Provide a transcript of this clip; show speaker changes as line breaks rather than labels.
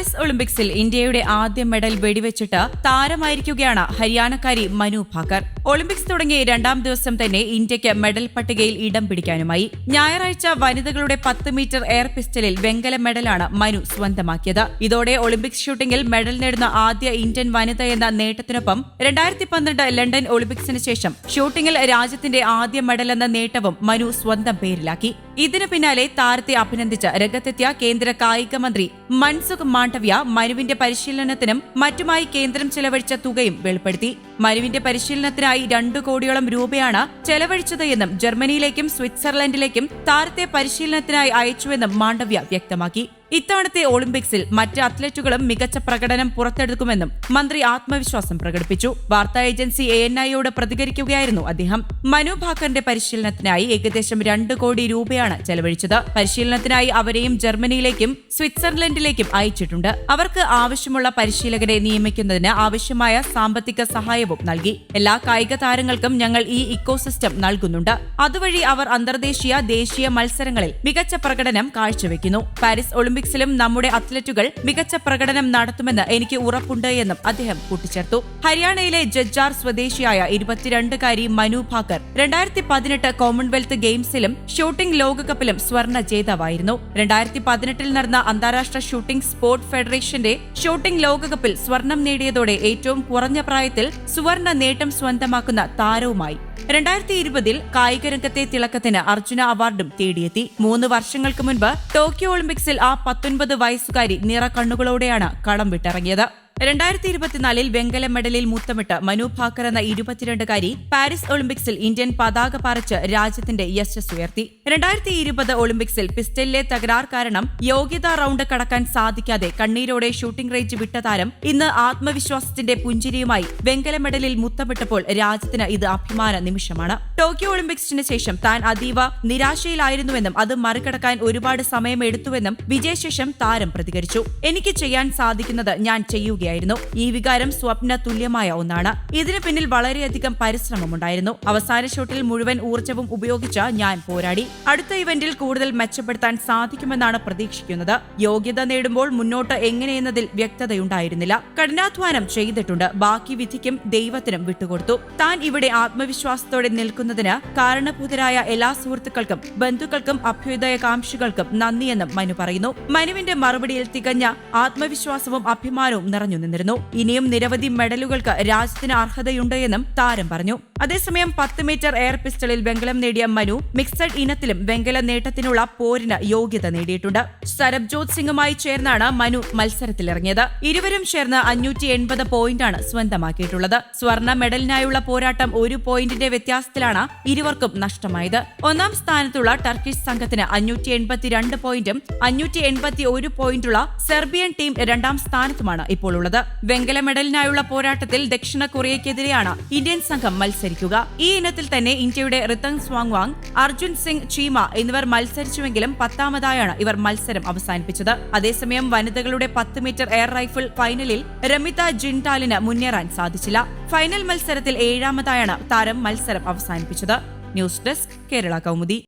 Paris ഒളിമ്പിക്സിൽ ഇന്ത്യയുടെ ആദ്യ മെഡൽ വെടിവെച്ചിട്ട് താരമായിരിക്കുകയാണ് ഹരിയാനക്കാരി മനു ഭാക്കർ. ഒളിമ്പിക്സ് തുടങ്ങിയ രണ്ടാം ദിവസം തന്നെ ഇന്ത്യയ്ക്ക് മെഡൽ പട്ടികയിൽ ഇടം പിടിക്കാനുമായി. ഞായറാഴ്ച വനിതകളുടെ 10 മീറ്റർ എയർ പിസ്റ്റലിൽ വെങ്കല മെഡലാണ് മനു സ്വന്തമാക്കിയത്. ഇതോടെ ഒളിമ്പിക്സ് ഷൂട്ടിംഗിൽ മെഡൽ നേടുന്ന ആദ്യ ഇന്ത്യൻ വനിത എന്ന നേട്ടത്തിനൊപ്പം 2012 ലണ്ടൻ ഒളിമ്പിക്സിന് ശേഷം ഷൂട്ടിംഗിൽ രാജ്യത്തിന്റെ ആദ്യ മെഡൽ എന്ന നേട്ടവും മനു സ്വന്തം പേരിലാക്കി. ഇതിനു പിന്നാലെ താരത്തെ അഭിനന്ദിച്ച് രംഗത്തെത്തിയ കേന്ദ്ര കായിക മന്ത്രി മൻസുഖ് മാണ്ഡവ്യ മനുവിന്റെ പരിശീലനത്തിനും മറ്റുമായി കേന്ദ്രം ചെലവഴിച്ച തുകയും വെളിപ്പെടുത്തി. മനുവിന്റെ പരിശീലനത്തിനായി 2 കോടിയോളം രൂപയാണ് ചെലവഴിച്ചത് എന്നും ജർമ്മനിയിലേക്കും സ്വിറ്റ്സർലൻഡിലേക്കും താരത്തെ പരിശീലനത്തിനായി അയച്ചുവെന്നും മാണ്ഡവ്യ വ്യക്തമാക്കി. ഇത്തവണത്തെ ഒളിമ്പിക്സിൽ മറ്റ് അത്ലറ്റുകളും മികച്ച പ്രകടനം പുറത്തെടുക്കുമെന്നും മന്ത്രി ആത്മവിശ്വാസം പ്രകടിപ്പിച്ചു. വാർത്താ ഏജൻസി ANIയോട് പ്രതികരിക്കുകയായിരുന്നു അദ്ദേഹം. മനു ഭാക്കറിന്റെ പരിശീലനത്തിനായി ഏകദേശം 2 കോടി രൂപയാണ് ചെലവഴിച്ചത്. പരിശീലനത്തിനായി അവരെയും ജർമ്മനിയിലേക്കും സ്വിറ്റ്സർലൻഡിലേക്കും അയച്ചിട്ടുണ്ട്. അവർക്ക് ആവശ്യമുള്ള പരിശീലകരെ നിയമിക്കുന്നതിന് ആവശ്യമായ സാമ്പത്തിക സഹായവും നൽകി. എല്ലാ കായിക താരങ്ങൾക്കും ഞങ്ങൾ ഈ ഇക്കോസിസ്റ്റം നൽകുന്നുണ്ട്. അതുവഴി അവർ അന്തർദേശീയ ദേശീയ മത്സരങ്ങളിൽ മികച്ച പ്രകടനം കാഴ്ചവെക്കുന്നു. പാരീസ് ഒളിമ്പിക്സിലും നമ്മുടെ അത്ലറ്റുകൾ മികച്ച പ്രകടനം നടത്തുമെന്ന് എനിക്ക് ഉറപ്പുണ്ട് എന്നും അദ്ദേഹം കൂട്ടിച്ചേർത്തു. ഹരിയാനയിലെ ജജ്ജാർ സ്വദേശിയായ 22-കാരി മനു ഭാക്കർ 2018 കോമൺവെൽത്ത് ഗെയിംസിലും ഷൂട്ടിംഗ് ലോകകപ്പിലും സ്വർണ്ണ ജേതാവായിരുന്നു. 2018 നടന്ന അന്താരാഷ്ട്ര ഷൂട്ടിംഗ് സ്പോർട്ട് ഫെഡറേഷന്റെ ഷൂട്ടിംഗ് ലോകകപ്പിൽ സ്വർണം നേടിയതോടെ ഏറ്റവും കുറഞ്ഞ പ്രായത്തിൽ സുവർണ നേട്ടം സ്വന്തമാക്കുന്ന താരവുമായി. 2020 കായിക രംഗത്തെ തിളക്കത്തിന് അർജുന അവാർഡും തേടിയെത്തി. 3 വർഷങ്ങൾക്ക് മുൻപ് ടോക്കിയോ ഒളിമ്പിക്സിൽ ആ 19 വയസ്സുകാരി നിറകണ്ണുകളോടെയാണ് കളം വിട്ടിറങ്ങിയത്. 2024 വെങ്കല മെഡലിൽ മുത്തമിട്ട് മനു ഭാക്കർ എന്ന 22-കാരി പാരീസ് ഒളിമ്പിക്സിൽ ഇന്ത്യൻ പതാക പാറിച്ച് രാജ്യത്തിന്റെ യശസ് ഉയർത്തി. 2020 ഒളിമ്പിക്സിൽ പിസ്റ്റലിലെ തകരാർ കാരണം യോഗ്യതാ റൌണ്ട് കടക്കാൻ സാധിക്കാതെ കണ്ണീരോടെ ഷൂട്ടിംഗ് റേഞ്ച് വിട്ട താരം ഇന്ന് ആത്മവിശ്വാസത്തിന്റെ പുഞ്ചിരിയുമായി വെങ്കല മെഡലിൽ മുത്തമിട്ടപ്പോൾ രാജ്യത്തിന് ഇത് അഭിമാന നിമിഷമാണ്. ടോക്കിയോ ഒളിമ്പിക്സിന് ശേഷം താൻ അതീവ നിരാശയിലായിരുന്നുവെന്നും അത് മറികടക്കാൻ ഒരുപാട് സമയമെടുത്തുവെന്നും വിജയശേഷം താരം പ്രതികരിച്ചു. എനിക്ക് ചെയ്യാൻ സാധിക്കുന്നത് ഞാൻ ചെയ്യുകയായിരുന്നു. ഈ വികാരം സ്വപ്ന തുല്യമായ ഒന്നാണ്. ഇതിനു പിന്നിൽ വളരെയധികം പരിശ്രമമുണ്ടായിരുന്നു. അവസാന ഷോട്ടിൽ മുഴുവൻ ഊർജ്ജവും ഉപയോഗിച്ച് ഞാൻ പോരാടി. അടുത്ത ഇവന്റിൽ കൂടുതൽ മെച്ചപ്പെടുത്താൻ സാധിക്കുമെന്നാണ് പ്രതീക്ഷിക്കുന്നത്. യോഗ്യത നേടുമ്പോൾ മുന്നോട്ട് എങ്ങനെയെന്നതിൽ വ്യക്തതയുണ്ടായിരുന്നില്ല. കഠിനാധ്വാനം ചെയ്തിട്ടുണ്ട്. ബാക്കി വിധിക്കും ദൈവത്തിനും വിട്ടുകൊടുത്തു. താൻ ഇവിടെ ആത്മവിശ്വാസത്തോടെ നിൽക്കുന്നതിന് കാരണഭൂതരായ എല്ലാ സുഹൃത്തുക്കൾക്കും ബന്ധുക്കൾക്കും അഭ്യുദയകാംക്ഷികൾക്കും നന്ദിയെന്നും മനു പറയുന്നു. മനുവിന്റെ മറുപടിയിൽ തികഞ്ഞ ആത്മവിശ്വാസവും അഭിമാനവും നിറഞ്ഞു നിന്നിരുന്നു. ഇനിയും നിരവധി മെഡലുകൾക്ക് രാജ്യത്തിന് അർഹതയുണ്ട് എന്നും താരം പറഞ്ഞു. അതേസമയം 10 മീറ്റർ എയർ പിസ്റ്റളിൽ വെങ്കലം നേടിയ മനു മിക്സഡ് ഇനത്തിലും വെങ്കല നേട്ടത്തിനുള്ള പോരിന് യോഗ്യത നേടിയിട്ടുണ്ട്. സരബ്ജോത് സിംഗുമായി ചേർന്നാണ് മനു മത്സരത്തിലിറങ്ങിയത്. ഇരുവരും ചേർന്ന് 580 പോയിന്റാണ് സ്വന്തമാക്കിയിട്ടുള്ളത്. സ്വർണ്ണ മെഡലിനായുള്ള പോരാട്ടം 1 പോയിന്റിന്റെ വ്യത്യാസത്തിലാണ് ഇരുവർക്കും നഷ്ടമായത്. 1-ാം സ്ഥാനത്തുള്ള ടർക്കിഷ് സംഘത്തിന് 582 പോയിന്റും 581 പോയിന്റുള്ള സെർബിയൻ ടീം 2-ാം സ്ഥാനത്തുമാണ് ഇപ്പോൾ ഉള്ളത്. വെങ്കല മെഡലിനായുള്ള പോരാട്ടത്തിൽ ദക്ഷിണ കൊറിയയ്ക്കെതിരെയാണ് ഇന്ത്യൻ സംഘം മത്സരിക്കുക. ഈ ഇനത്തിൽ തന്നെ ഇന്ത്യയുടെ റിതങ് സ്വാങ്വാങ്, അർജുൻ സിംഗ് ചീമ എന്നിവർ മത്സരിച്ചുവെങ്കിലും 10ാമതായാണ് ഇവർ മത്സരം അവസാനിപ്പിച്ചത്. അതേസമയം വനിതകളുടെ 10 മീറ്റർ എയർ റൈഫിൾ ഫൈനലിൽ രമിത ജിൻഡാലിന് മുന്നേറാൻ സാധിച്ചില്ല. ഫൈനൽ മത്സരത്തിൽ 7ാമതായാണ് താരം മത്സരം അവസാനിപ്പിച്ചത്. News desk Kerala Kaumudi.